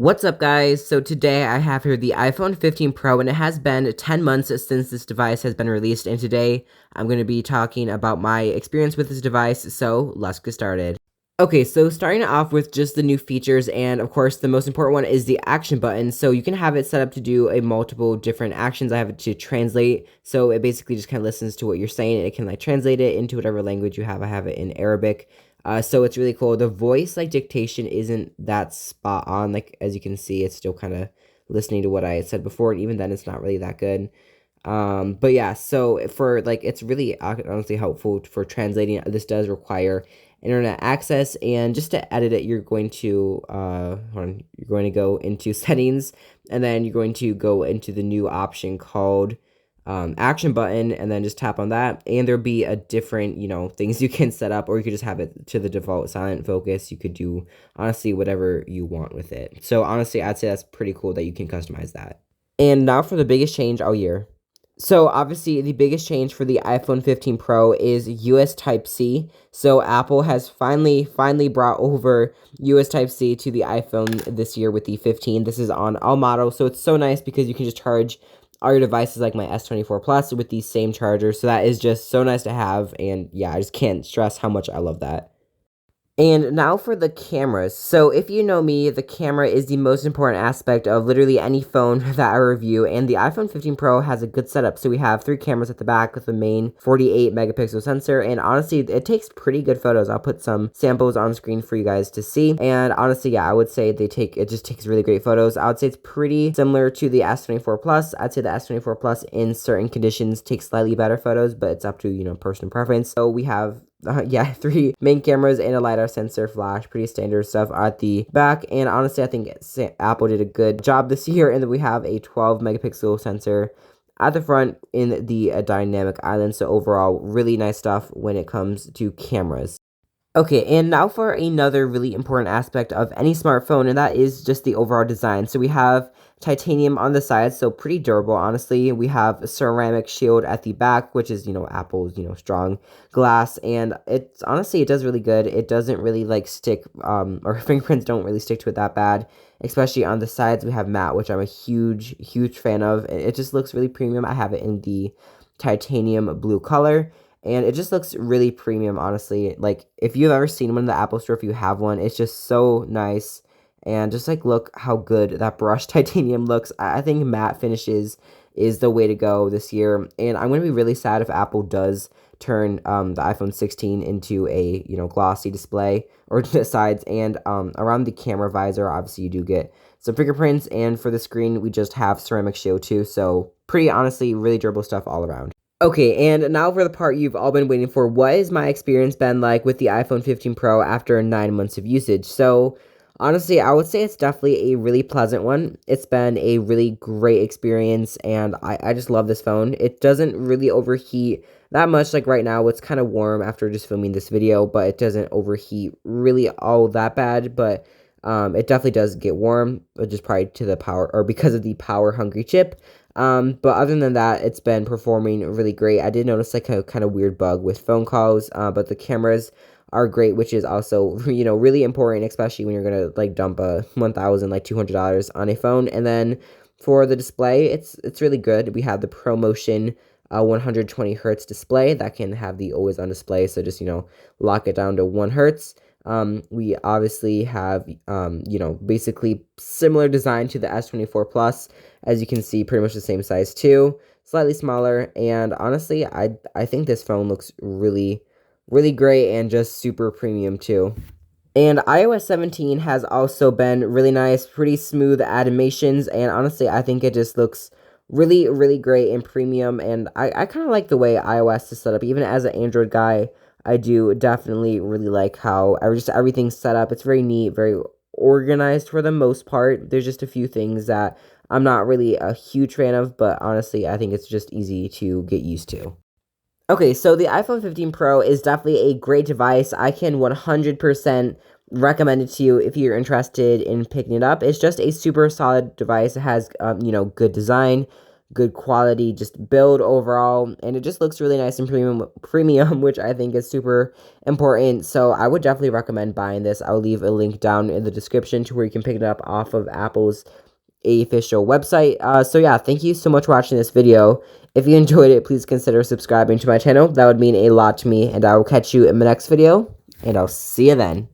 What's up, guys? So today I have here the iPhone 15 Pro, and it has been 10 months since this device has been released, and today I'm going to be talking about my experience with this device, so let's get started. Okay, so starting off with just the new features, and of course the most important one is the action button. So you can have it set up to do a multiple different actions. I have it to translate, so it basically just kind of listens to what you're saying, and it can like translate it into whatever language you have. I have it in Arabic. So it's really cool. The voice like dictation isn't that spot on. Like as you can see, it's still kind of listening to what I had said before, and even then, it's not really that good. But yeah, so for like, it's really honestly helpful for translating. This does require internet access, and just to edit it, you're going to you're going to go into settings, and then you're going to go into the new option called action button, and then just tap on that, and there'll be a different things you can set up, or you could just have it to the default silent focus. You could do honestly whatever you want with it. So honestly, I'd say that's pretty cool that you can customize that. And now for the biggest change all year. So obviously the biggest change for the iPhone 15 Pro is US Type-C. So Apple has finally brought over US Type-C to the iPhone this year with the 15. This is on all models, so it's so nice because you can just charge all your devices like my S24 Plus with these same chargers. So that is just so nice to have, and yeah, I just can't stress how much I love that. And now for the cameras. So if you know me, the camera is the most important aspect of literally any phone that I review, and the iPhone 15 Pro has a good setup. So we have 3 cameras at the back with the main 48 megapixel sensor, and honestly, it takes pretty good photos. I'll put some samples on screen for you guys to see, and honestly, yeah, I would say it just takes really great photos. I would say it's pretty similar to the S24 Plus. I'd say the S24 Plus in certain conditions takes slightly better photos, but it's up to, personal preference. So we have 3 main cameras and a LiDAR sensor flash, pretty standard stuff at the back. And honestly, I think Apple did a good job this year, and then we have a 12 megapixel sensor at the front in the dynamic island. So overall, really nice stuff when it comes to cameras. Okay, and now for another really important aspect of any smartphone, and that is just the overall design. So we have titanium on the sides, so pretty durable, honestly. We have a ceramic shield at the back, which is, Apple's, strong glass, and it's honestly, it does really good. It doesn't really like stick, or fingerprints don't really stick to it that bad, especially on the sides. We have matte, which I'm a huge fan of. It just looks really premium. I have it in the titanium blue color, and it just looks really premium, honestly. Like, if you've ever seen one in the Apple Store, if you have one, it's just so nice. And just, like, look how good that brushed titanium looks. I think matte finishes is the way to go this year. And I'm going to be really sad if Apple does turn the iPhone 16 into a, glossy display or the sides. And around the camera visor, obviously, you do get some fingerprints. And for the screen, we just have ceramic shield, too. So, pretty honestly, really durable stuff all around. Okay, and now for the part you've all been waiting for. What has my experience been like with the iPhone 15 Pro after 9 months of usage? So, honestly, I would say it's definitely a really pleasant one. It's been a really great experience, and I just love this phone. It doesn't really overheat that much. Like right now, it's kind of warm after just filming this video, but it doesn't overheat really all that bad, but it definitely does get warm, just probably to the power, or because of the power-hungry chip. But other than that, it's been performing really great. I did notice like a kind of weird bug with phone calls, but the cameras are great, which is also, really important, especially when you're going to like dump a $1,200 on a phone. And then for the display, it's really good. We have the ProMotion 120 hertz display that can have the always on display. So just, lock it down to 1 hertz. We obviously have, basically similar design to the S24 Plus. As you can see, pretty much the same size too, slightly smaller. And honestly, I think this phone looks really great and just super premium too. And iOS 17 has also been really nice, pretty smooth animations, and honestly, I think it just looks really great and premium. And I kind of like the way iOS is set up. Even as an Android guy, I do definitely really like how everything's set up. It's very neat, very organized for the most part. There's just a few things that I'm not really a huge fan of, but honestly, I think it's just easy to get used to. Okay, so the iPhone 15 Pro is definitely a great device. I can 100% recommend it to you if you're interested in picking it up. It's just a super solid device. It has, good design, good quality just build overall, and it just looks really nice and premium, which I think is super important. So I would definitely recommend buying this. I'll leave a link down in the description to where you can pick it up off of Apple's official website. So yeah, thank you so much for watching this video. If you enjoyed it, please consider subscribing to my channel. That would mean a lot to me, and I will catch you in my next video, and I'll see you then.